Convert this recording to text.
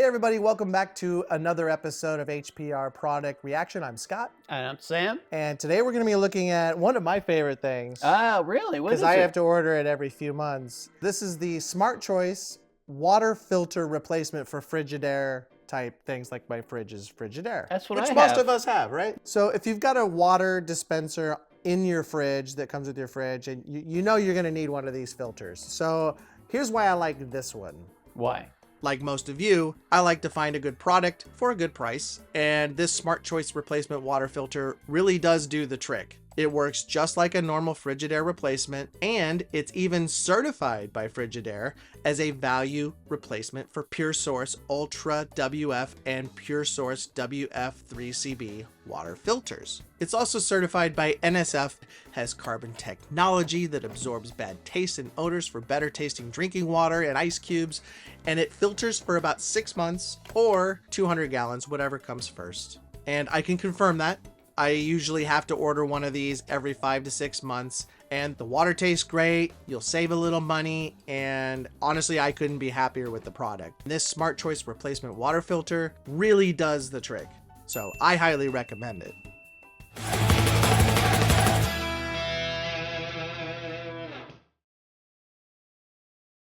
Hey everybody, welcome back to another episode of HPR Product Reaction. I'm Scott. And I'm Sam. And today we're going to be looking at one of my favorite things. Oh, really? What is Because I it? have to order it every few months. This is the Smart Choice water filter replacement for Frigidaire type things, like my fridge is Frigidaire. That's what which I most have. of us have, right? So if you've got a water dispenser in your fridge that comes with your fridge, and you know you're going to need one of these filters. So here's why I like this one. Why? Like most of you, I like to find a good product for a good price, and this Smart Choice replacement water filter really does do the trick. It works just like a normal Frigidaire replacement, and it's even certified by Frigidaire as a value replacement for Pure Source Ultra WF and Pure Source WF3CB water filters. It's also certified by NSF, has carbon technology that absorbs bad taste and odors for better tasting drinking water and ice cubes, and it filters for about 6 months or 200 gallons, whatever comes first. And I can confirm that. I usually have to order one of these every 5 to 6 months, and the water tastes great, you'll save a little money, and honestly, I couldn't be happier with the product. This Smart Choice replacement water filter really does the trick, so I highly recommend it.